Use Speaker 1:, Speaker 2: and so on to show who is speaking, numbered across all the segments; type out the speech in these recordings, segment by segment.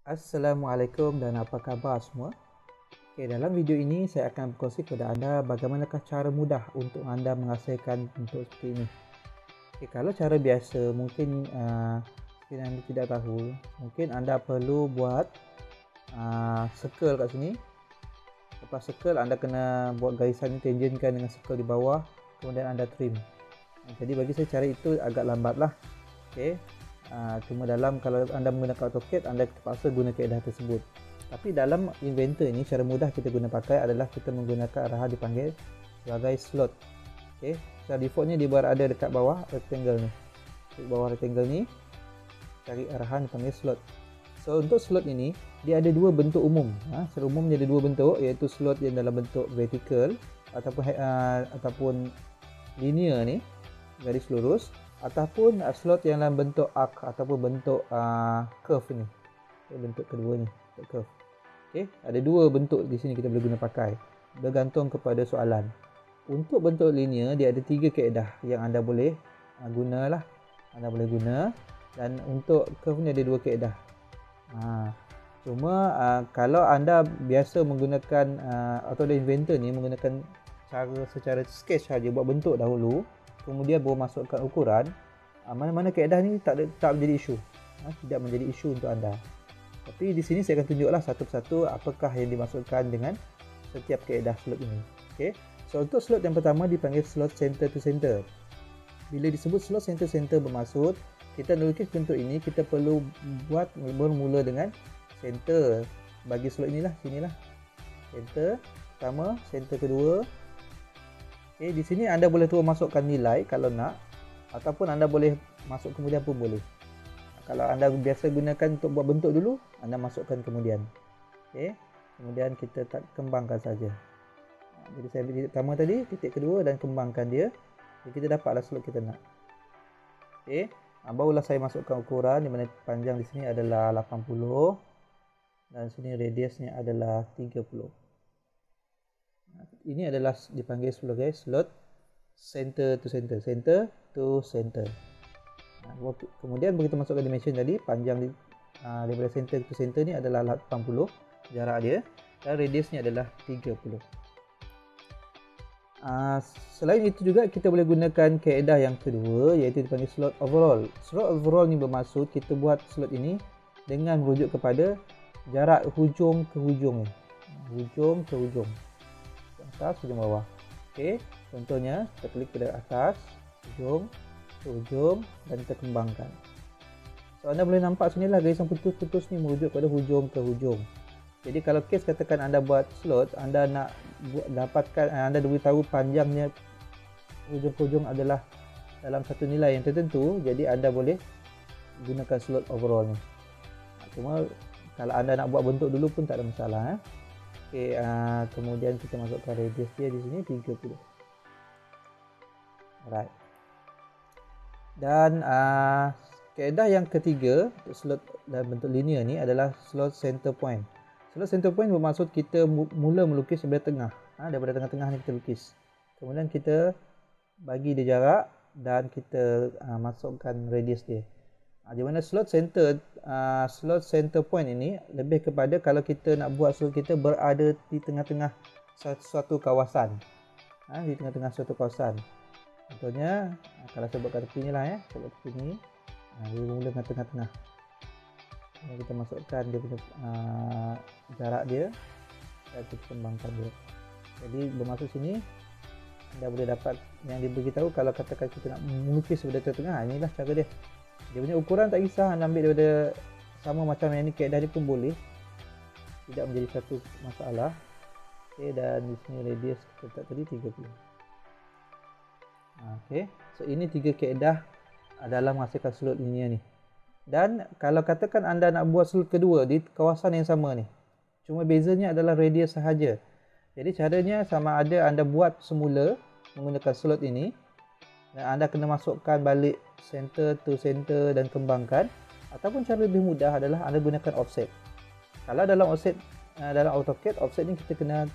Speaker 1: Assalamualaikum dan apa khabar semua? Dalam video ini saya akan berkongsi kepada anda bagaimanakah cara mudah untuk anda menghasilkan bentuk seperti ini. Kalau cara biasa mungkin seperti anda tidak tahu, mungkin anda perlu buat circle kat sini. Lepas circle anda kena buat garisan ni, tangenkan dengan circle di bawah, kemudian anda trim. Jadi bagi saya cara itu agak lambat lah. Cuma kalau anda menggunakan AutoCAD, anda terpaksa guna kaedah tersebut. Tapi dalam Inventor ini, cara mudah kita guna pakai adalah kita menggunakan arahan dipanggil sebagai slot. Secara defaultnya dia berada dekat bawah rectangle ni. Di bawah rectangle ni, cari arahan dipanggil slot. So untuk slot ini, dia ada dua bentuk umum. Secara umumnya ada dua bentuk, iaitu slot yang dalam bentuk vertical ataupun linear ni, garis lurus, ataupun slot yang dalam bentuk arc ataupun bentuk curve ni. Bentuk kedua ni, curve. Ada dua bentuk di sini kita boleh guna pakai, bergantung kepada soalan. Untuk bentuk linear dia ada tiga kaedah yang anda boleh gunalah. Anda boleh guna, dan untuk curve ni ada dua kaedah. Cuma kalau anda biasa menggunakan atau Inventor ni menggunakan cara secara sketch saja, buat bentuk dahulu, kemudian baru masukkan ukuran, mana-mana kaedah ni tak menjadi isu. Tidak menjadi isu untuk anda. Tapi di sini saya akan tunjuklah satu persatu apakah yang dimasukkan dengan setiap kaedah slot ini. So untuk slot yang pertama dipanggil slot center to center. Bila disebut slot center to center bermaksud kita melukis bentuk ini, kita perlu buat bermula dengan center. Bagi slot inilah, sinilah center pertama, center kedua. Di sini anda boleh terus masukkan nilai kalau nak, ataupun anda boleh masuk kemudian pun boleh. Kalau anda biasa gunakan untuk buat bentuk dulu, anda masukkan kemudian. Kemudian kita kembangkan saja. Jadi saya titik pertama tadi, titik kedua, dan kembangkan dia. Jadi kita dapatlah slot kita nak. Barulah saya masukkan ukuran, di mana panjang di sini adalah 80 dan sini radiusnya adalah 30. Ini adalah dipanggil sebagai slot center to center, center to center. Kemudian begitu masukkan dimension tadi, panjang daripada center to center ni adalah 80 jarak dia, dan radiusnya adalah 30. Selain itu juga kita boleh gunakan kaedah yang kedua, iaitu dipanggil slot overall. Slot overall ni bermaksud kita buat slot ini dengan merujuk kepada jarak hujung ke hujung ni. Hujung ke hujung, atas, hujung bawah. Contohnya kita klik pada atas, hujung ke hujung, dan kita kembangkan. So anda boleh nampak sini lah garisan putus-putus ni merujuk pada hujung ke hujung. Jadi kalau kes katakan anda buat slot, anda nak dapatkan, anda beritahu panjangnya hujung ke hujung adalah dalam satu nilai yang tertentu, jadi anda boleh gunakan slot overall ni. Cuma kalau anda nak buat bentuk dulu pun tak ada masalah. Kemudian kita masukkan radius dia di sini 30. Alright. Dan kaedah yang ketiga untuk slot dalam bentuk linear ni adalah slot center point. Slot center point bermaksud kita mula melukis daripada tengah. Daripada tengah-tengah ni kita lukis. Kemudian kita bagi dia jarak dan kita masukkan radius dia. Di mana slot center point ini lebih kepada kalau kita nak buat slot kita berada di tengah-tengah suatu kawasan. Di tengah-tengah suatu kawasan. Contohnya kalau saya buat kat tepi ni lah, saya buat tepi ni. Dia mula dengan tengah-tengah. Kita masukkan dia punya jarak dia dan kita kembangkan dia. Jadi bermaksud sini anda boleh dapat yang diberitahu kalau katakan kita nak melukis daripada tengah, inilah cara dia. Dia punya ukuran tak kisah, anda ambil daripada sama macam yang ni, kaedah dia pun boleh, tidak menjadi satu masalah. Dan di sini radius kita letak tadi 30. So ini tiga kaedah dalam menghasilkan slot linear ni. Dan kalau katakan anda nak buat slot kedua di kawasan yang sama ni, cuma bezanya adalah radius sahaja. Jadi caranya sama ada anda buat semula menggunakan slot ini, dan anda kena masukkan balik center to center dan kembangkan, ataupun cara lebih mudah adalah anda gunakan offset. Kalau dalam offset, dalam AutoCAD, offset ni kita kena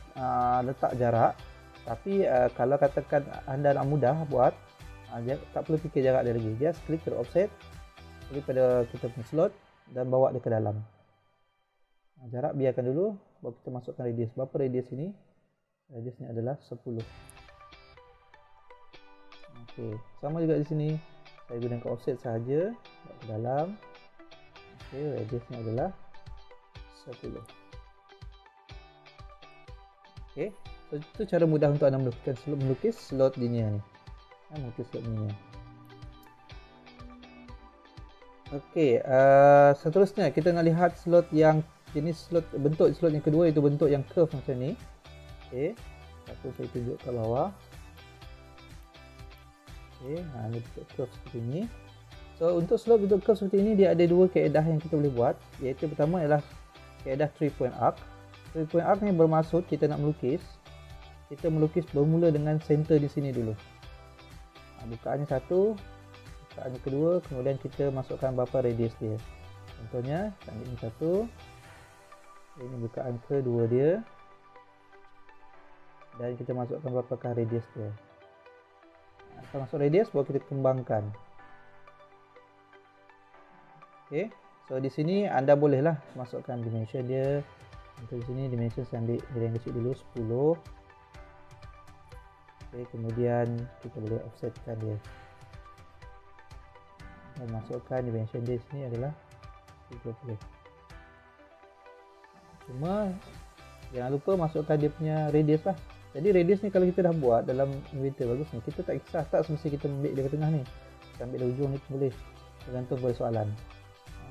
Speaker 1: letak jarak. Tapi kalau katakan anda nak mudah buat, tak perlu fikir jarak dia lagi, just klik pada offset, klik pada kita punya slot dan bawa dia ke dalam. Jarak biarkan dulu, baru kita masukkan radius. Berapa radius ini? Radiusnya adalah 10. Okey, sama juga di sini. Saya gunakan offset sahaja ke dalam. Okey, radiusnya adalah 10. Okey, so, itu cara mudah untuk anda melukis slot linear ni. Melukis slot linear. Okey, seterusnya kita nak lihat slot yang jenis slot, bentuk slot yang kedua, itu bentuk yang curve macam ni. Okey, satu saya tunjuk kat bawah. Okey, ini bentuk curve seperti ini. So untuk slot bentuk curve seperti ini, dia ada dua kaedah yang kita boleh buat, iaitu pertama ialah kaedah 3 point arc. 3 point arc ni bermaksud kita nak melukis, kita melukis bermula dengan center di sini dulu. Bukaannya satu, bukaannya kedua, kemudian kita masukkan berapa radius dia. Contohnya, ambil ini satu, ini bukaan kedua dia, dan kita masukkan berapakah radius dia. Kita masuk radius, baru kita kembangkan. Okey, so di sini anda bolehlah masukkan dimension dia. Untuk di sini dimension saya ambil yang kecil dulu, 10. Okey, kemudian kita boleh offsetkan dia. Dan masukkan dimension dia sini adalah 30. Cuma jangan lupa masukkan dia punya radius lah. Jadi radius ni kalau kita dah buat dalam inventor bagus ni, kita tak kisah, tak semesti kita ambil dia ke tengah ni. Kita ambil dari hujung ni boleh, tergantung pada soalan.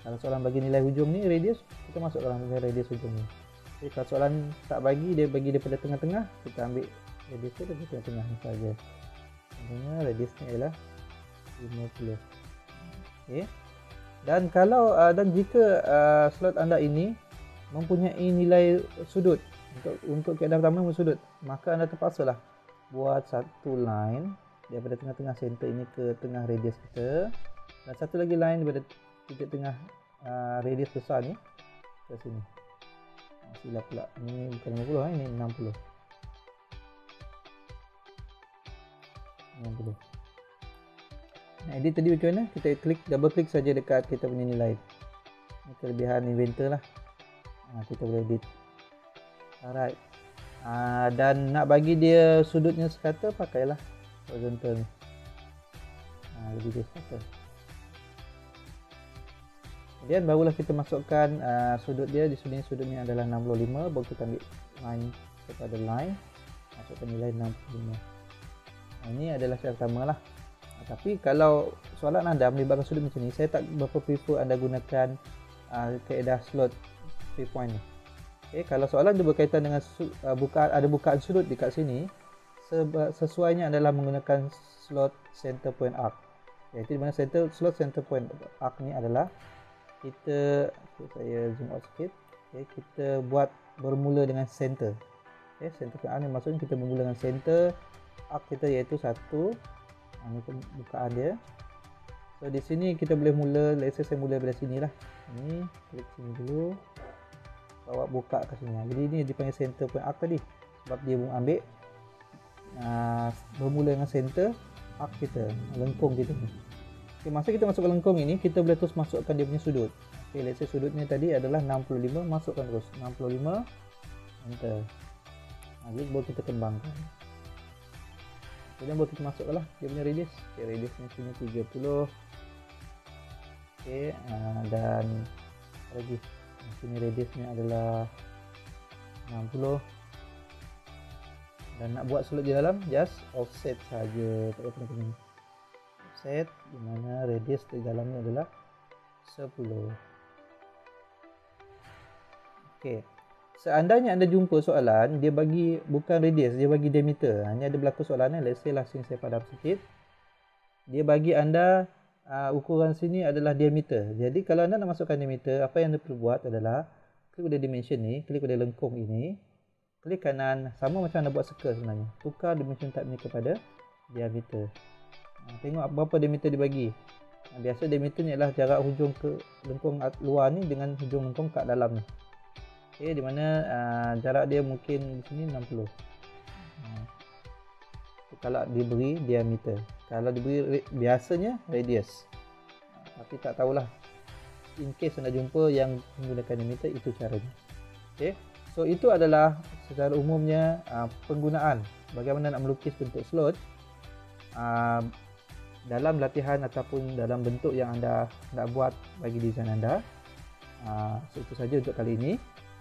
Speaker 1: Kalau soalan bagi nilai hujung ni radius, kita masuk dalam radius hujung ni. Jadi kalau soalan tak bagi dia pada tengah-tengah, kita ambil radius dia dari tengah-tengah ni saja. Contohnya radius ni adalah 50. Okey. Dan kalau dan jika slot anda ini mempunyai nilai sudut, untuk kaedah pertama sudut, maka anda terpaksalah buat satu line daripada tengah-tengah center ini ke tengah radius kita, dan satu lagi line daripada titik tengah radius besar ni ke sini. Silap pula, ini bukan 50, ini 60. 60. Nah, edit tadi macam mana? Kita double klik saja dekat kita punya nilai. Ini kelebihan inventor lah. Kita boleh edit. Alright. Dan nak bagi dia sudutnya sekata, pakailah horizontal ni. Lebih dia sekata. Kemudian barulah kita masukkan sudut dia. Di sini sudutnya adalah 65. Baru kita ambil line kepada line, masukkan nilai 65. Ini adalah cara pertama lah. Tapi kalau soalan anda melibatkan sudut macam ni, saya tak berapa prefer anda gunakan kaedah slot 3 point ni. Okay, kalau soalan dia berkaitan dengan ada bukaan sudut dekat sini, sesuainya adalah menggunakan slot center point arc. Iaitu di mana slot center point arc ni adalah kita, saya zoom out sikit. Okay, kita buat bermula dengan center. Okay, center point arc ni maksudnya kita bermula dengan center arc kita, iaitu 1. Ini bukaan dia. So di sini kita boleh mula, let's say saya mula dari sini lah. Ini klik sini dulu, bawa buka ke sini. Jadi ini dipanggil center point arc tadi, sebab dia ambil bermula dengan center arc kita, lengkung kita ni. Okay, masa kita masukkan lengkung ini, kita boleh terus masukkan dia punya sudut. Okay, let's say sudutnya tadi adalah 65, masukkan terus 65, enter. Jadi baru kita kembangkan. Kemudian baru kita masukkanlah dia punya radius. Okay, radiusnya sini 30. Okay, dan lagi sini radiusnya adalah 60. Dan nak buat slot di dalam, just offset saja, tak payah pening-pening. Offset di mana radius di dalamnya adalah 10. Okey. Seandainya anda jumpa soalan, dia bagi bukan radius, dia bagi diameter. Ini ada berlaku soalan, let's say lah sini saya padam sikit. Dia bagi anda ukuran sini adalah diameter. Jadi kalau anda nak masukkan diameter, apa yang anda perlu buat adalah klik pada dimension ni, klik pada lengkung ini, klik kanan, sama macam anda buat circle sebenarnya. Tukar dimension type ni kepada diameter. Tengok berapa diameter dibagi. Biasa diameter ni adalah jarak hujung ke lengkung luar ni dengan hujung lengkung kat dalam ni. Okay, di mana jarak dia mungkin di sini 60. Kalau diberi diameter, kalau diberi biasanya radius. Tapi tak tahulah, in case anda jumpa yang menggunakan diameter, itu caranya. Okey. So itu adalah secara umumnya penggunaan bagaimana nak melukis bentuk slot dalam latihan ataupun dalam bentuk yang anda nak buat bagi desain anda. So itu saja untuk kali ini.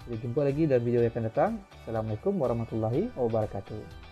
Speaker 1: Kita jumpa lagi dalam video yang akan datang. Assalamualaikum warahmatullahi wabarakatuh.